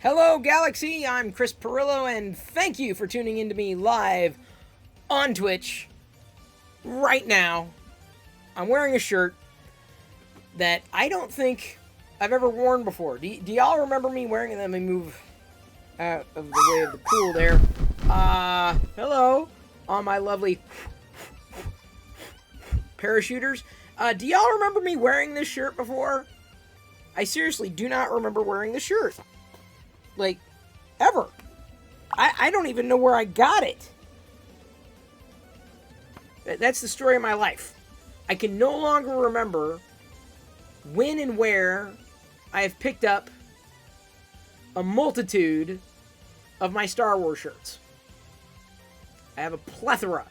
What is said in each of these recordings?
Hello, Galaxy. I'm Chris Pirillo, and thank you for tuning in to me live on Twitch right now. I'm wearing a shirt that I don't think I've ever worn before. Do y'all remember me wearing it? Let me move out of the way of the pool there. Hello, all my lovely parachuters. Do y'all remember me wearing this shirt before? I seriously do not remember wearing the shirt. Like, ever. I don't even know where I got it. That's the story of my life. I can no longer remember when and where I have picked up a multitude of my Star Wars shirts. I have a plethora,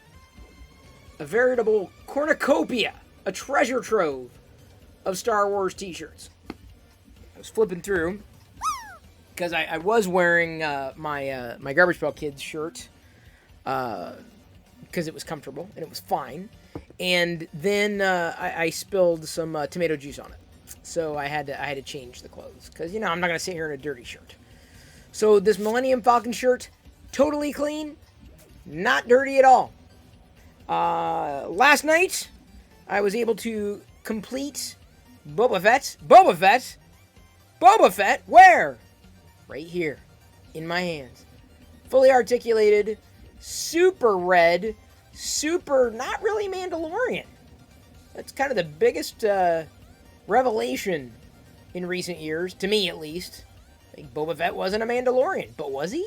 a veritable cornucopia, a treasure trove of Star Wars t-shirts. I was flipping through because I was wearing my Garbage Pail Kids shirt because it was comfortable and it was fine. And then I spilled some tomato juice on it, so I had to change the clothes because I'm not gonna sit here in a dirty shirt. So this Millennium Falcon shirt, totally clean, not dirty at all. Last night I was able to complete Boba Fett. Where? Right here, in my hands. Fully articulated, super red, super not really Mandalorian. That's kind of the biggest revelation in recent years, to me at least. I think Boba Fett wasn't a Mandalorian, but was he?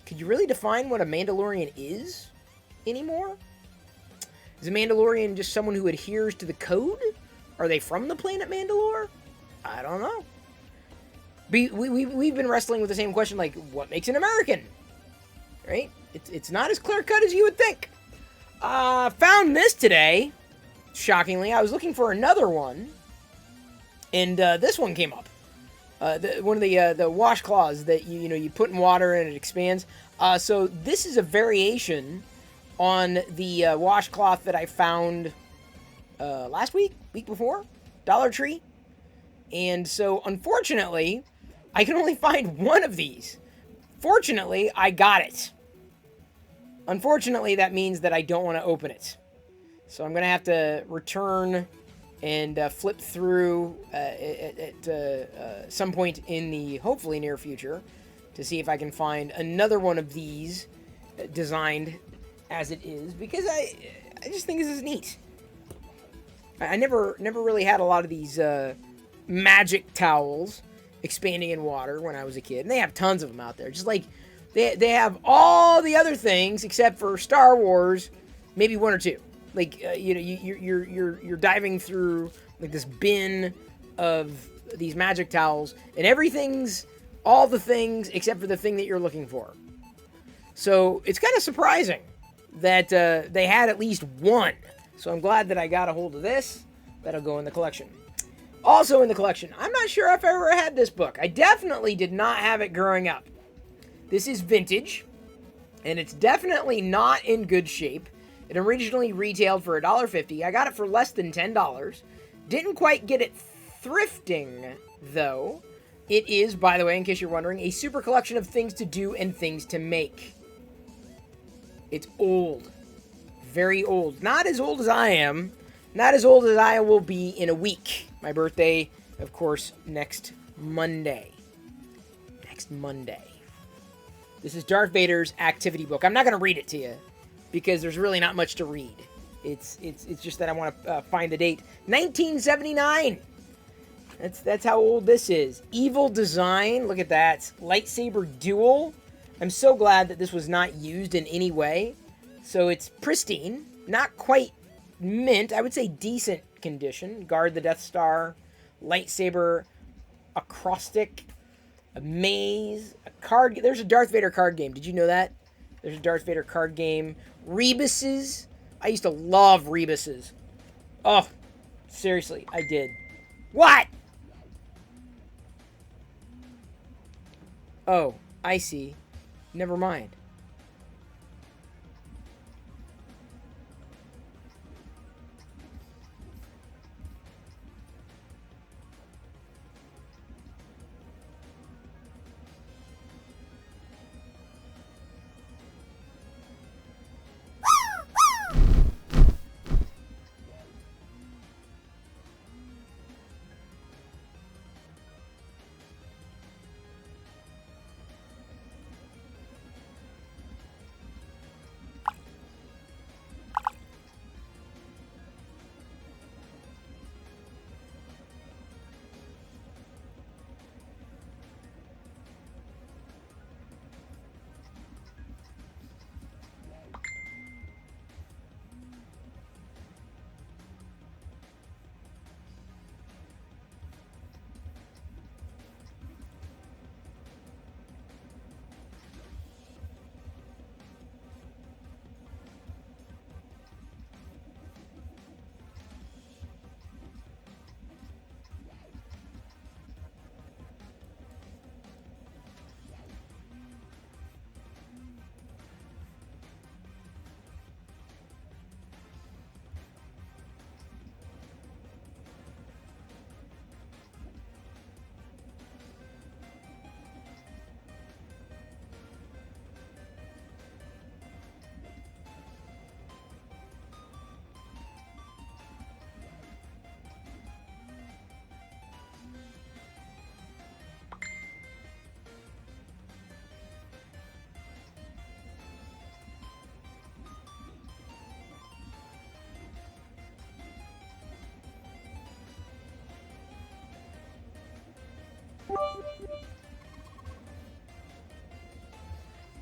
Could you really define what a Mandalorian is anymore? Is a Mandalorian just someone who adheres to the code? Are they from the planet Mandalore? I don't know. We've been wrestling with the same question, like, what makes an American? Right? It's not as clear-cut as you would think. Found this today. Shockingly, I was looking for another one, and this one came up. One of the washcloths that you put in water and it expands. So this is a variation on the washcloth that I found last week before, Dollar Tree. And so, unfortunately, I can only find one of these. Fortunately, I got it. Unfortunately, that means that I don't want to open it. So I'm going to have to return and flip through at some point in the hopefully near future to see if I can find another one of these designed as it is, because I just think this is neat. I never really had a lot of these magic towels expanding in water when I was a kid, and they have tons of them out there. Just like they have all the other things except for Star Wars, maybe one or two. Like you're diving through like this bin of these magic towels, and everything's all the things except for the thing that you're looking for. So it's kind of surprising that they had at least one. So I'm glad that I got a hold of this. That'll go in the collection. Also in the collection, I'm not sure if I ever had this book. I definitely did not have it growing up. This is vintage, and it's definitely not in good shape. It originally retailed for $1.50. I got it for less than $10. Didn't quite get it thrifting, though. It is, by the way, in case you're wondering, a super collection of things to do and things to make. It's old. Very old. Not as old as I am. Not as old as I will be in a week. My birthday, of course, next Monday. Next Monday. This is Darth Vader's activity book. I'm not going to read it to you because there's really not much to read. It's just that I want to find the date. 1979. That's how old this is. Evil design. Look at that. Lightsaber duel. I'm so glad that this was not used in any way. So it's pristine. Not quite mint. I would say decent condition. Guard the Death Star. Lightsaber acrostic. A maze. A card. There's a Darth Vader card game. Did you know that? There's a Darth Vader card game. Rebuses. I used to love Rebuses. Oh, seriously, I did. What? Oh, I see. Never mind.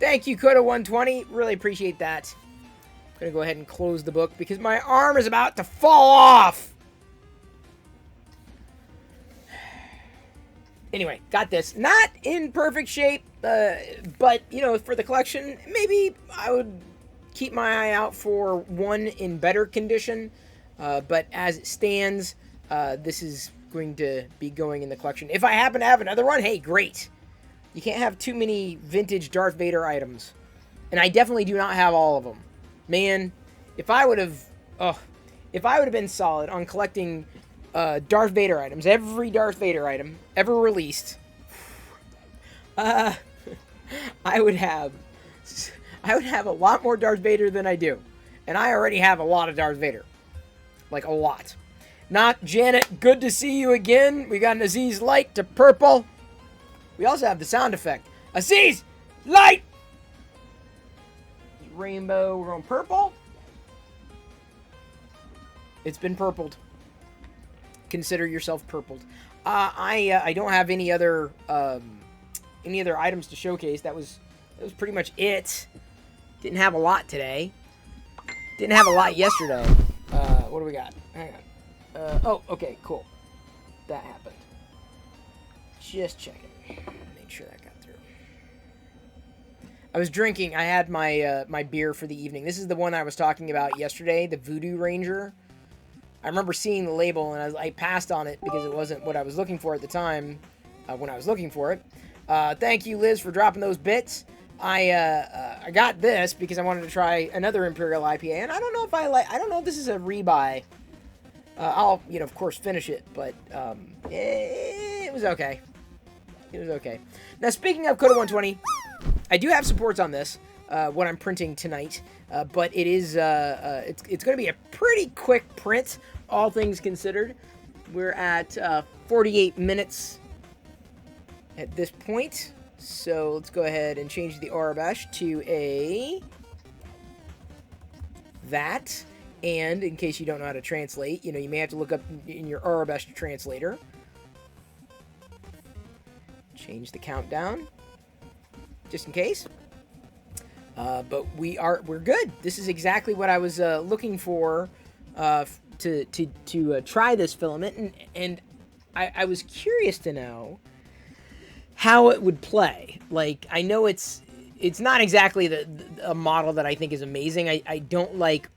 Thank you, Coda120. Really appreciate that. I'm going to go ahead and close the book because my arm is about to fall off. Anyway, got this. Not in perfect shape, but, you know, for the collection, maybe I would keep my eye out for one in better condition. But as it stands, this is going to be going in the collection. If I happen to have another one, hey, great. You can't have too many vintage Darth Vader items. And I definitely do not have all of them. Man, if I would have been solid on collecting Darth Vader items, every Darth Vader item ever released, I would have a lot more Darth Vader than I do. And I already have a lot of Darth Vader. Like, a lot. Not Janet, good to see you again. We got an Aziz light to purple. We also have the sound effect. Aziz, light! Rainbow, we're going purple. It's been purpled. Consider yourself purpled. I don't have any other items to showcase. That was pretty much it. Didn't have a lot today. Didn't have a lot yesterday. What do we got? Hang on. Oh, okay, cool. That happened. Just checking. Make sure that got through. I was drinking. I had my my beer for the evening. This is the one I was talking about yesterday, the Voodoo Ranger. I remember seeing the label, and I passed on it because it wasn't what I was looking for at the time when I was looking for it. Thank you, Liz, for dropping those bits. I got this because I wanted to try another Imperial IPA, and I don't know if I don't know if this is a rebuy. I'll, you know, of course, finish it, but it was okay. It was okay. Now, speaking of Coda 120, I do have supports on this, what I'm printing tonight, but it is, it's going to be a pretty quick print, all things considered. We're at 48 minutes at this point, so let's go ahead and change the Arabesh to a that, and in case you don't know how to translate, you know, you may have to look up in your Arabesh translator. Change the countdown, just in case. But we're good. This is exactly what I was looking for to try this filament, and I was curious to know how it would play. Like, I know it's not exactly a model that I think is amazing. I don't like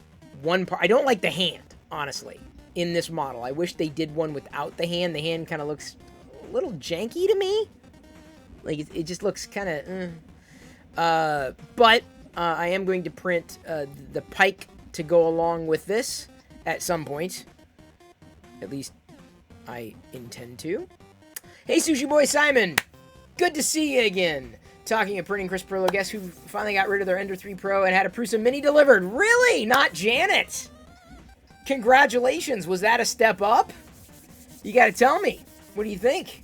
one part. I don't like the hand, honestly, in this model. I wish they did one without the hand. The hand kind of looks a little janky to me. Like, it just looks kind of, but I am going to print the pike to go along with this at some point. At least I intend to. Hey, Sushi Boy Simon! Good to see you again. Talking of printing, Chris Pirillo, guess who finally got rid of their Ender 3 Pro and had a Prusa Mini delivered? Really? Not Janet! Congratulations! Was that a step up? You gotta tell me. What do you think?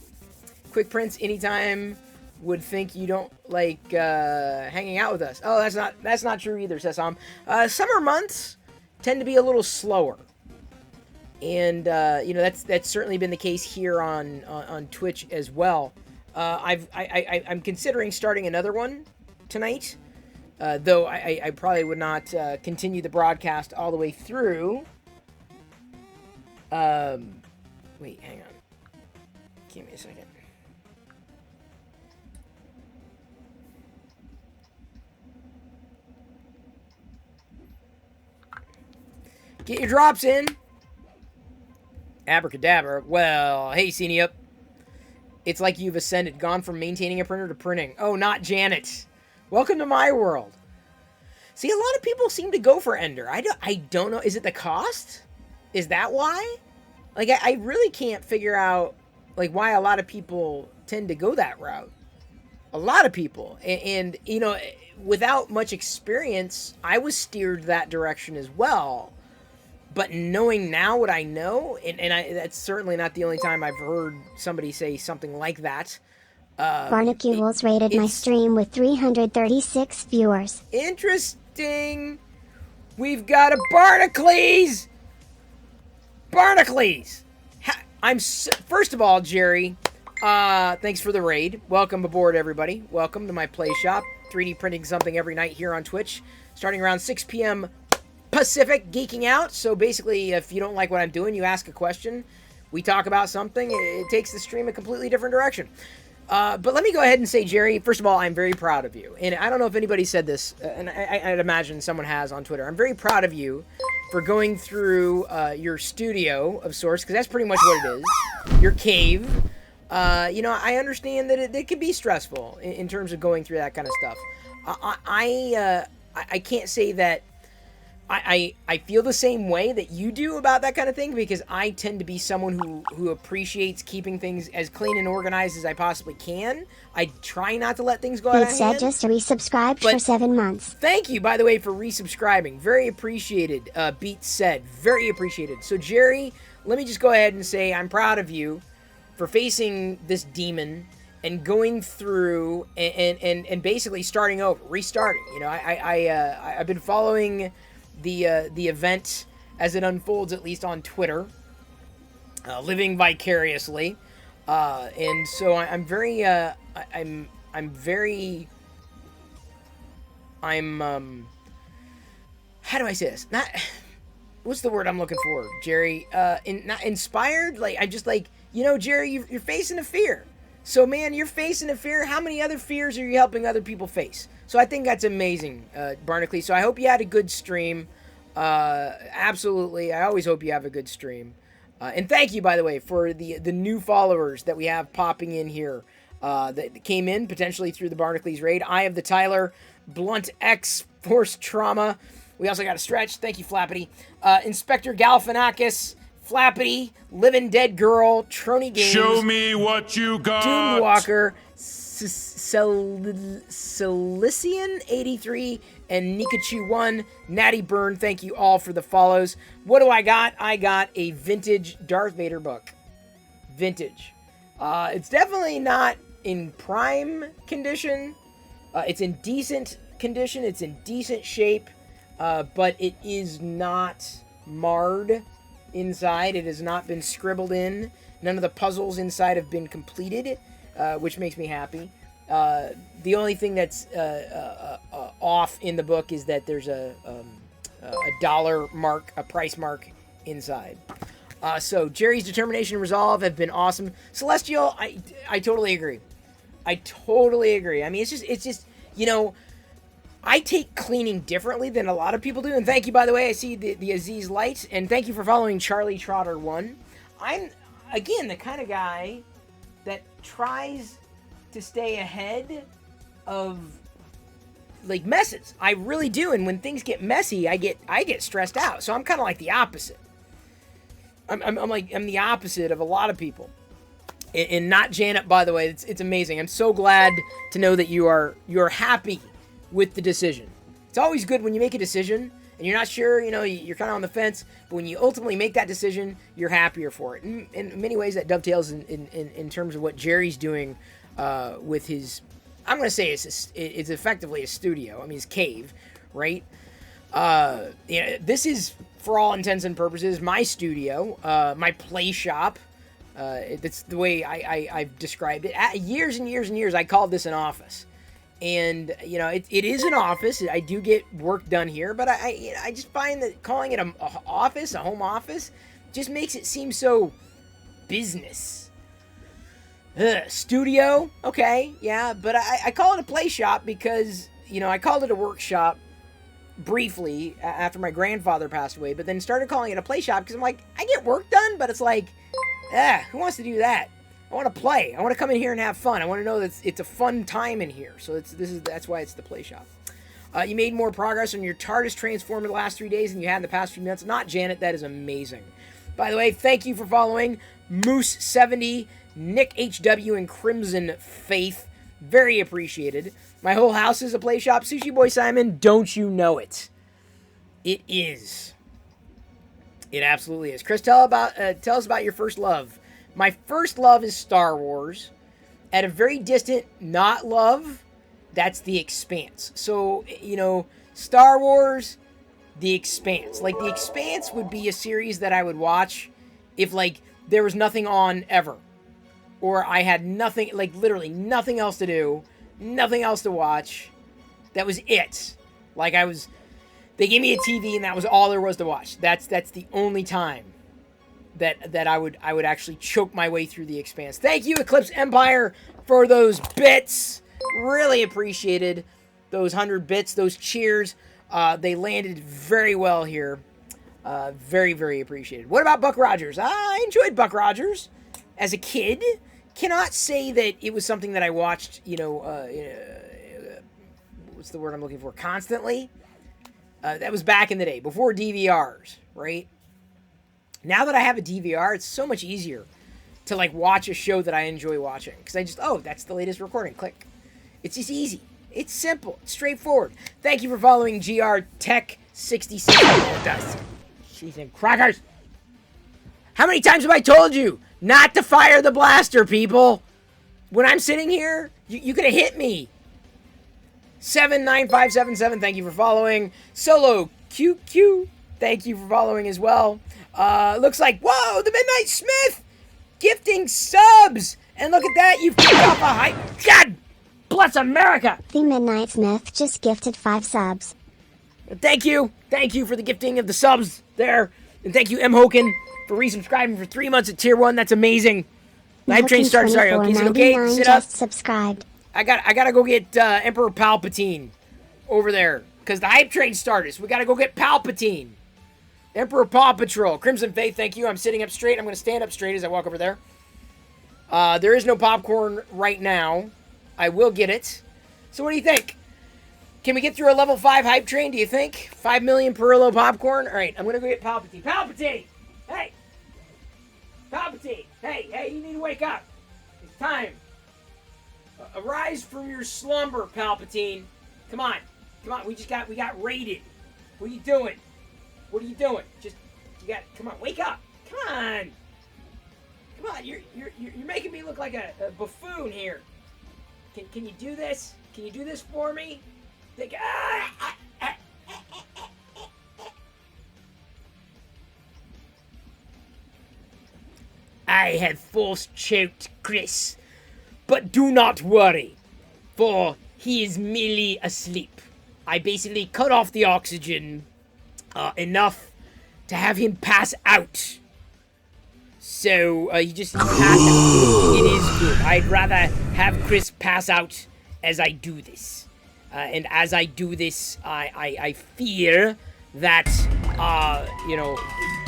Quick prints anytime. Would think you don't like hanging out with us. Oh, that's not true either, Sesam. Summer months tend to be a little slower, and you know, that's certainly been the case here on Twitch as well. I'm considering starting another one tonight, though I probably would not continue the broadcast all the way through. Wait, hang on. Give me a second. Get your drops in. Abracadabra. Well, hey, Seniup. It's like you've ascended, gone from maintaining a printer to printing. Oh, not Janet. Welcome to my world. See, a lot of people seem to go for Ender. I don't know. Is it the cost? Is that why? Like, I really can't figure out, like, why a lot of people tend to go that route. A lot of people. And you know, without much experience, I was steered that direction as well. But knowing now what I know, and that's certainly not the only time I've heard somebody say something like that. Barnacules rated my stream with 336 viewers. Interesting. We've got a Barnacules. Barnacules. First of all, Jerry, thanks for the raid. Welcome aboard, everybody. Welcome to my play shop. 3D printing something every night here on Twitch, starting around 6 p.m. Pacific, geeking out. So basically, if you don't like what I'm doing, you ask a question, we talk about something, it takes the stream a completely different direction. But let me go ahead and say, Jerry, first of all, I'm very proud of you. And I don't know if anybody said this, and I'd imagine someone has on Twitter. I'm very proud of you for going through your studio of sorts, because that's pretty much what it is, your cave. You know, I understand that it can be stressful in terms of going through that kind of stuff. I can't say that I feel the same way that you do about that kind of thing, because I tend to be someone who appreciates keeping things as clean and organized as I possibly can. I try not to let things go out of hand. Beat said just resubscribed for 7 months. Thank you, by the way, for resubscribing. Very appreciated. Beat said. Very appreciated. So, Jerry, let me just go ahead and say I'm proud of you for facing this demon and going through and basically starting over, restarting. You know, I've been following the event as it unfolds, at least on Twitter, living vicariously, and so I'm very how do I say this? Not what's the word I'm looking for, Jerry? Not inspired. Like I'm just like, you know, Jerry, you're facing a fear. So man, you're facing a fear. How many other fears are you helping other people face? So I think that's amazing, Barnacules. So I hope you had a good stream. Absolutely. I always hope you have a good stream. And thank you, by the way, for the new followers that we have popping in here that came in potentially through the Barnacules raid. Eye of the Tyler, Blunt X, Force Trauma. We also got a Stretch. Thank you, Flappity. Inspector Galifianakis, Flappity, Living Dead Girl, Trony Games. Show me what you got. Doomwalker, Cilician 83, and Nikachu 1, Natty Burn. Thank you all for the follows. What do I got? I got a vintage Darth Vader book. Vintage. It's definitely not in prime condition. It's in decent condition. It's in decent shape. But it is not marred inside. It has not been scribbled in. None of the puzzles inside have been completed, which makes me happy. The only thing that's off in the book is that there's a dollar mark, a price mark inside. So Jerry's determination and resolve have been awesome. Celestial, I totally agree. I totally agree. I mean, it's just, you know, I take cleaning differently than a lot of people do. And thank you, by the way. I see the Aziz light. And thank you for following Charlie Trotter 1. I'm, again, the kind of guy that tries to stay ahead of, like, messes. I really do. And when things get messy, I get stressed out. So I'm kind of like the opposite. I'm the opposite of a lot of people. And not Janet, by the way. It's amazing. I'm so glad to know that you're happy with the decision. It's always good when you make a decision and you're not sure, you know, you're kind of on the fence, but when you ultimately make that decision, you're happier for it. And in many ways, that dovetails in terms of what Jerry's doing with his, I'm going to say it's effectively a studio. I mean, his cave, right? This is, for all intents and purposes, my studio, my play shop. That's the way I've described it. Years and years and years, I called this an office. And, you know, it is an office. I do get work done here, but I just find that calling it a office, a home office, just makes it seem so business. Studio, okay, yeah, but I call it a play shop because, you know, I called it a workshop briefly after my grandfather passed away, but then started calling it a play shop because I'm like, I get work done, but it's like, who wants to do that? I want to play. I want to come in here and have fun. I want to know that it's a fun time in here. So that's why it's the play shop. You made more progress on your TARDIS transform in the last 3 days than you had in the past few minutes. Not Janet. That is amazing. By the way, thank you for following Moose70, Nick HW, and Crimson Faith. Very appreciated. My whole house is a play shop. Sushi Boy Simon, don't you know it? It is. It absolutely is. Chris, tell us about your first love. My first love is Star Wars. At a very distant not love, that's The Expanse. So, you know, Star Wars, The Expanse. Like, The Expanse would be a series that I would watch if, like, there was nothing on ever. Or I had nothing, like, literally nothing else to do, nothing else to watch. That was it. Like they gave me a TV and that was all there was to watch. That's the only time that I would actually choke my way through The Expanse. Thank you, Eclipse Empire, for those bits. Really appreciated those 100 bits, those cheers. They landed very well here. Very, very appreciated. What about Buck Rogers? I enjoyed Buck Rogers as a kid. Cannot say that it was something that I watched, what's the word I'm looking for? Constantly. That was back in the day, before DVRs, right? Now that I have a DVR, it's so much easier to like watch a show that I enjoy watching. Because I just, that's the latest recording. Click. It's just easy. It's simple. It's straightforward. Thank you for following GR Tech 66. Cheese and crackers. How many times have I told you not to fire the blaster, people? When I'm sitting here, you could have hit me. 79577, thank you for following. Solo QQ, thank you for following as well. Looks like, whoa, the Midnight Smith gifting subs. And look at that, you've kicked off a hype. God bless America. The Midnight Smith just gifted 5 subs. Thank you. Thank you for the gifting of the subs there. And thank you, M. Hoken, for resubscribing for 3 months at Tier 1. That's amazing. The hype train starts. Sorry, okay, is it okay? Sit up. Subscribed. I gotta go get Emperor Palpatine over there. Because the hype train started. So we gotta go get Palpatine. Emperor Paw Patrol. Crimson Faith, thank you. I'm sitting up straight. I'm gonna stand up straight as I walk over there. There is no popcorn right now. I will get it. So what do you think? Can we get through a level 5 hype train, do you think? 5 million Pirillo popcorn? Alright, I'm gonna go get Palpatine. Palpatine! Hey! Palpatine! Hey, you need to wake up. It's time. Arise from your slumber, Palpatine. Come on. We got raided. What are you doing? Come on, wake up. Come on. You're making me look like a buffoon here. Can you do this? Can you do this for me? I have force choked Chris, but do not worry, for he is merely asleep. I basically cut off the oxygen enough to have him pass out. So he just passed out. It is good. I'd rather have Chris pass out as I do this. And as I do this, I fear that,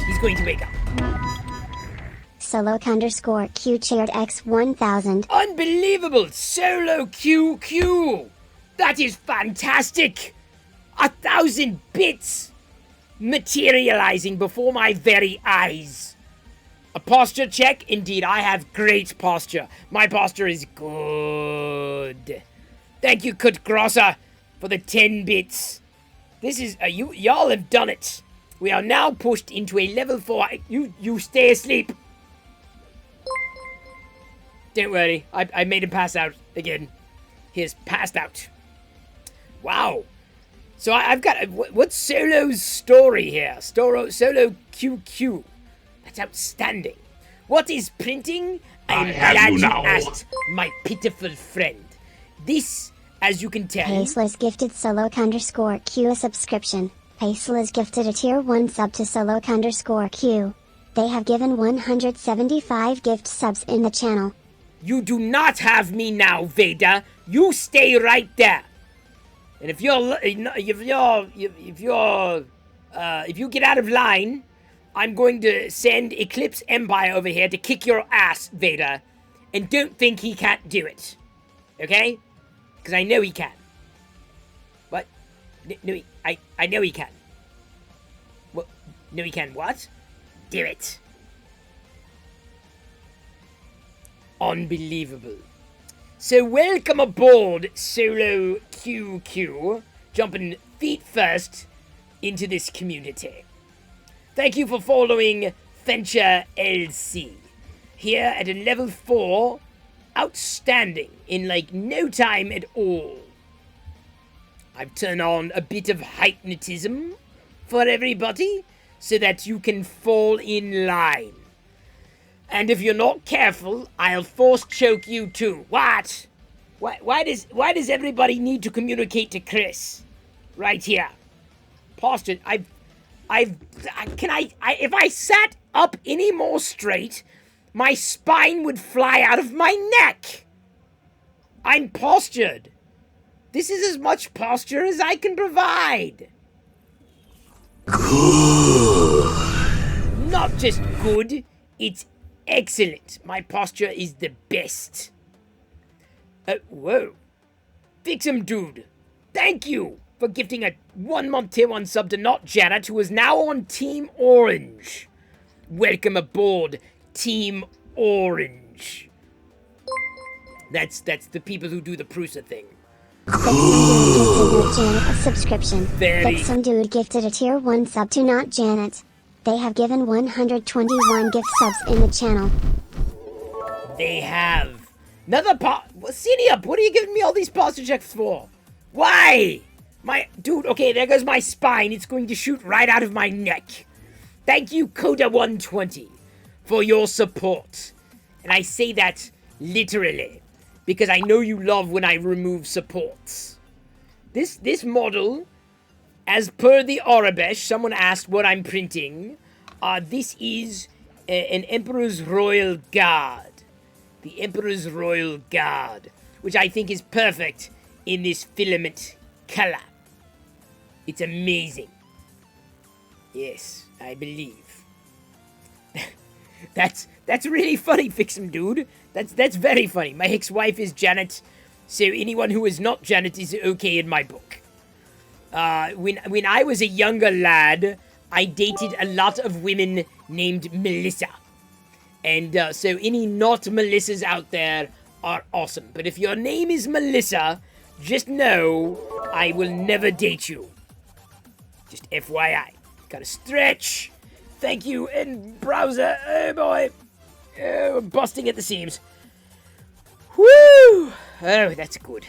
he's going to wake up. Solo_Q cheered X1000. Unbelievable! Solo QQ! That is fantastic! 1,000 bits materializing before my very eyes. A posture check? Indeed, I have great posture. My posture is good. Thank you, Kut Grosser, for the 10 bits. This is, y'all have done it. We are now pushed into a level 4. You stay asleep. Don't worry, I made him pass out again. He has passed out. Wow. So I've got, what's Solo's story here? Solo QQ. That's outstanding. What is printing? I'm glad you asked, my pitiful friend. This, as you can tell... Paceless gifted Solo_Q a subscription. Paceless gifted a Tier 1 sub to Solo_Q. They have given 175 gift subs in the channel. You do not have me now, Vader. You stay right there. And if you get out of line, I'm going to send Eclipse Empire over here to kick your ass, Vader. And don't think he can't do it. Okay? Because I know he can. What? No, I know he can. What? No, he can what? Do it. Unbelievable. So welcome aboard, Solo QQ, jumping feet first into this community. Thank you for following Venture LC. Here at a level 4, outstanding in like no time at all. I've turned on a bit of hypnotism for everybody so that you can fall in line. And if you're not careful, I'll force choke you too. What? Why does everybody need to communicate to Chris? Right here. Posture. If I sat up any more straight, my spine would fly out of my neck. I'm postured. This is as much posture as I can provide. Not just good, it's excellent. My posture is the best. Whoa. Fix him, dude. Thank you for gifting a 1-month tier 1 sub to Not Janet, who is now on Team Orange. Welcome aboard, Team Orange. That's the people who do the Prusa thing. Janet a subscription. Very. Some dude gifted a tier 1 sub to Not Janet. They have given 121 gift subs in the channel. They have. Another City up, what are you giving me all these posture checks for? Why? Dude, okay, there goes my spine. It's going to shoot right out of my neck. Thank you, Coda120, for your support. And I say that literally, because I know you love when I remove supports. This model, as per the Arabesh, someone asked what I'm printing. This is an Emperor's Royal Guard. The Emperor's Royal Guard, which I think is perfect in this filament color. It's amazing. Yes, I believe. That's really funny, Fix'em dude. That's very funny. My ex-wife is Janet, so anyone who is not Janet is okay in my book. When I was a younger lad, I dated a lot of women named Melissa. And so any not Melissas out there are awesome. But if your name is Melissa, just know I will never date you. Just FYI. Gotta stretch. Thank you, and browser. Oh boy. Oh, busting at the seams. Woo! Oh, that's good.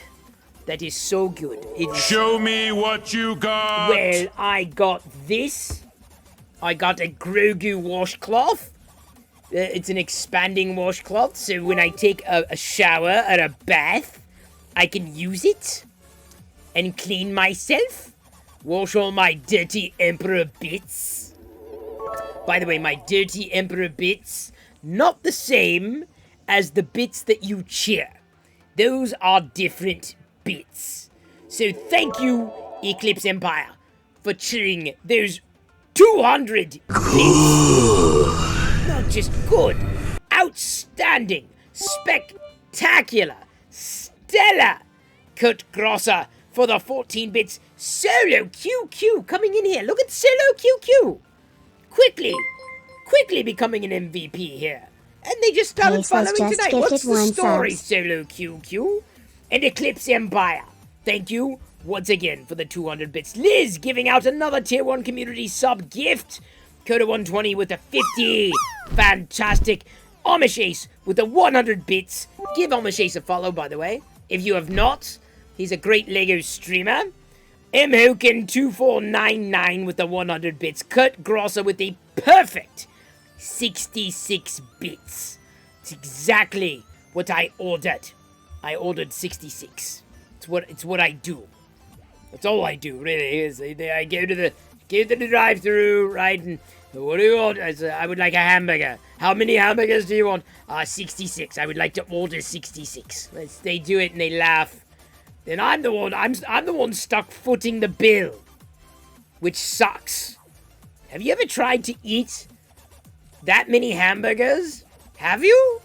That is so good. Show me what you got. Well, I got this. I got a Grogu washcloth. It's an expanding washcloth, so when I take a shower or a bath, I can use it and clean myself. Wash all my dirty Emperor bits. By the way, my dirty Emperor bits, not the same as the bits that you cheer. Those are different bits. So thank you, Eclipse Empire, for cheering those 200 bits. Not just good, outstanding, spectacular, stellar. Kurt Grosser for the 14 bits. Solo QQ coming in here. Look at Solo QQ. Quickly becoming an MVP here. And they just started following tonight. What's the story, Solo QQ? And Eclipse Empire. Thank you once again for the 200 bits. Liz giving out another tier 1 community sub gift. Coda120 with the 50. Fantastic. Amish Ace with the 100 bits. Give Amish Ace a follow, by the way. If you have not, he's a great Lego streamer. MHoken2499 with the 100 bits. Kurt Grosser with the perfect 66 bits. It's exactly what I ordered. I ordered 66. It's what I do. That's all I do, really. Is I go to the drive-thru, right? And what do you want? I would like a hamburger. How many hamburgers do you want? 66. I would like to order 66. They do it and they laugh. Then I'm the one stuck footing the bill, which sucks. Have you ever tried to eat that many hamburgers? Have you?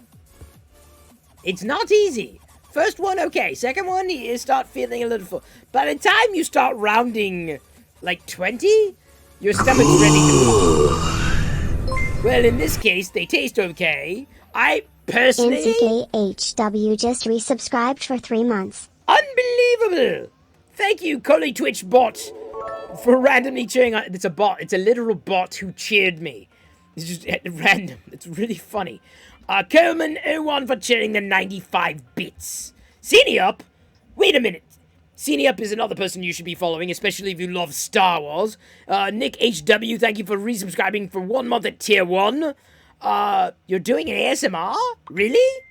It's not easy. First one, okay. Second one, you start feeling a little full. By the time you start rounding like 20, your stomach's ready to pop. Well, in this case, they taste okay. I personally... NCKHW just resubscribed for 3 months. Unbelievable! Thank you, Collie Twitch bot, for randomly cheering on. It's a bot. It's a literal bot who cheered me. It's just random. It's really funny. Coleman01 for cheering the 95 bits. Up. Wait a minute. Up is another person you should be following, especially if you love Star Wars. Nick HW, thank you for resubscribing for 1 month at tier 1. You're doing an ASMR? Really?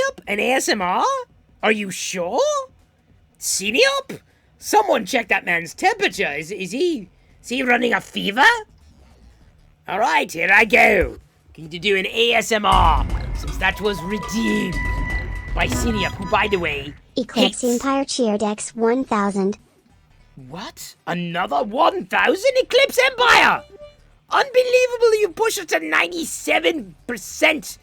Up? An ASMR? Are you sure? Seniop? Someone check that man's temperature. Is he running a fever? All right, here I go. Going to do an ASMR, since that was redeemed by Seniop, who, by the way, Eclipse hates... Empire Cheer Dex 1000. What? Another 1,000 Eclipse Empire? Unbelievable, you push it to 97%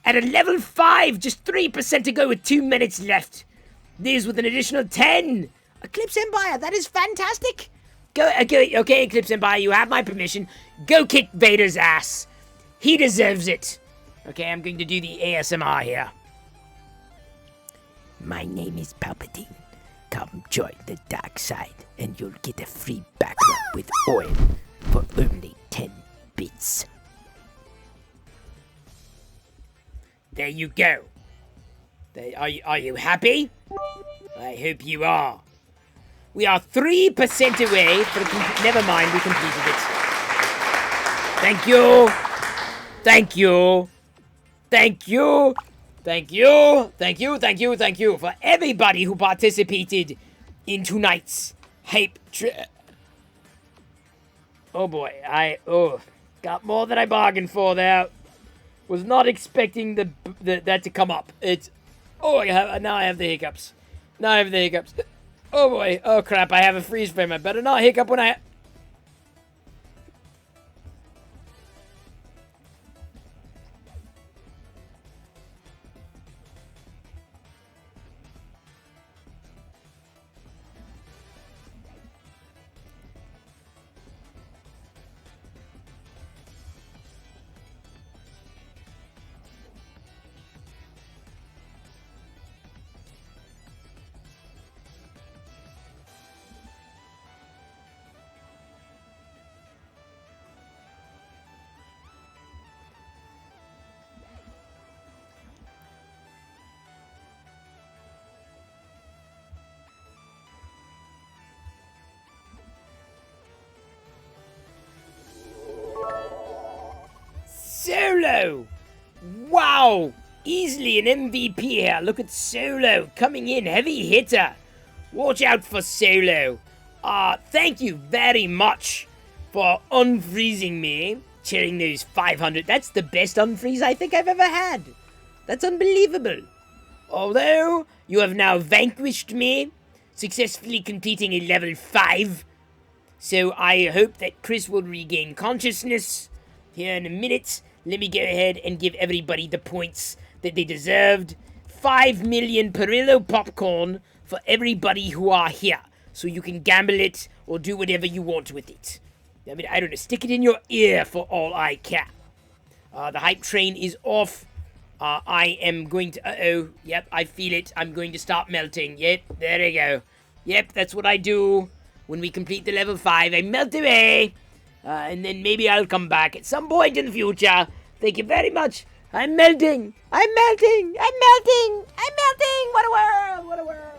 at a level 5, just 3% to go with 2 minutes left. This with an additional 10. Eclipse Empire, that is fantastic. Go, okay, Eclipse Empire, you have my permission. Go kick Vader's ass. He deserves it. Okay, I'm going to do the ASMR here. My name is Palpatine. Come join the dark side, and you'll get a free background with oil for only 10 bits. There you go. Are you happy? I hope you are. We are 3% away from... Never mind, we completed it. Thank you. Thank you. Thank you. Thank you. Thank you. Thank you. Thank you for everybody who participated in tonight's hype trip. Oh boy, got more than I bargained for there. Was not expecting that to come up. Now I have the hiccups. Oh boy, oh crap, I have a freeze frame. I better not hiccup when I... Solo! Wow! Easily an MVP here. Look at Solo coming in. Heavy hitter. Watch out for Solo. Thank you very much for unfreezing me. Cheering those 500. That's the best unfreeze I think I've ever had. That's unbelievable. Although, you have now vanquished me, successfully completing a level 5. So I hope that Chris will regain consciousness here in a minute. Let me go ahead and give everybody the points that they deserved. 5 million Pirillo popcorn for everybody who are here. So you can gamble it or do whatever you want with it. I mean, I don't know, stick it in your ear for all I care. The hype train is off. I am going to... Yep, I feel it. I'm going to start melting. Yep, there we go. Yep, that's what I do. When we complete the level 5, I melt away. And then maybe I'll come back at some point in the future. Thank you very much. I'm melting. I'm melting. I'm melting. I'm melting. What a world. What a world.